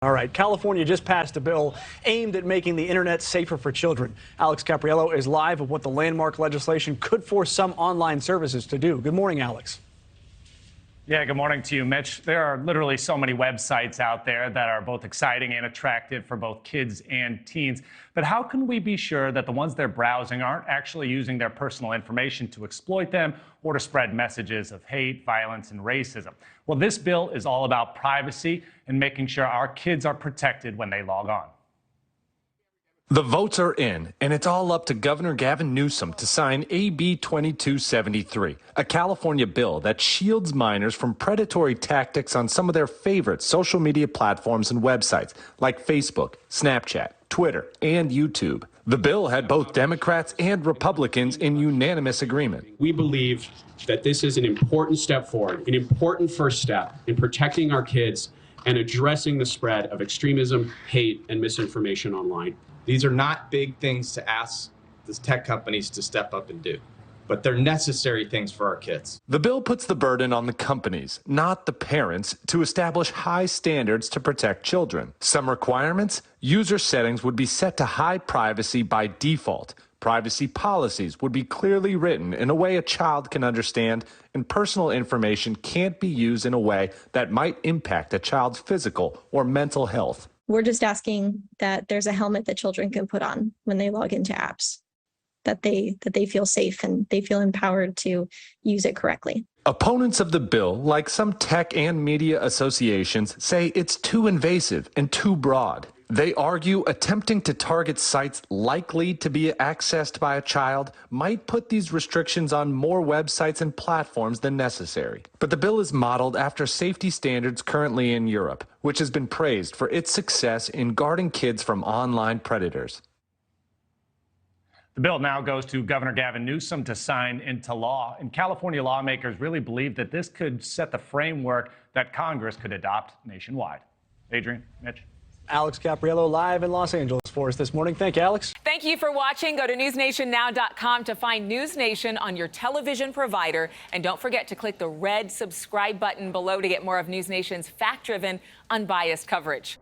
All right, California just passed a bill aimed at making the internet safer for children. Alex Capriello is live with what the landmark legislation could force some online services to do. Good morning, Alex. Yeah, good morning to you, Mitch. There are literally so many websites out there that are both exciting and attractive for both kids and teens. But how can we be sure that the ones they're browsing aren't actually using their personal information to exploit them or to spread messages of hate, violence, and racism? Well, this bill is all about privacy and making sure our kids are protected when they log on. The votes are in, and it's all up to Governor Gavin Newsom to sign AB 2273, a California bill that shields minors from predatory tactics on some of their favorite social media platforms and websites like Facebook, Snapchat, Twitter, and YouTube. The bill had both Democrats and Republicans in unanimous agreement. We believe that this is an important step forward, an important first step in protecting our kids and addressing the spread of extremism, hate, and misinformation online. These are not big things to ask the tech companies to step up and do, but they're necessary things for our kids. The bill puts the burden on the companies, not the parents, to establish high standards to protect children. Some requirements: user settings would be set to high privacy by default. Privacy policies would be clearly written in a way a child can understand, and personal information can't be used in a way that might impact a child's physical or mental health. We're just asking that there's a helmet that children can put on when they log into apps, that they feel safe and they feel empowered to use it correctly. Opponents of the bill, like some tech and media associations, say it's too invasive and too broad. They argue attempting to target sites likely to be accessed by a child might put these restrictions on more websites and platforms than necessary. But the bill is modeled after safety standards currently in Europe, which has been praised for its success in guarding kids from online predators. The bill now goes to Governor Gavin Newsom to sign into law, and California lawmakers really believe that this could set the framework that Congress could adopt nationwide. Adrienne, Mitch. Alex Capriello live in Los Angeles for us this morning. Thank you, Alex. Thank you for watching. Go to newsnationnow.com to find NewsNation on your television provider. And don't forget to click the red subscribe button below to get more of NewsNation's fact-driven, unbiased coverage.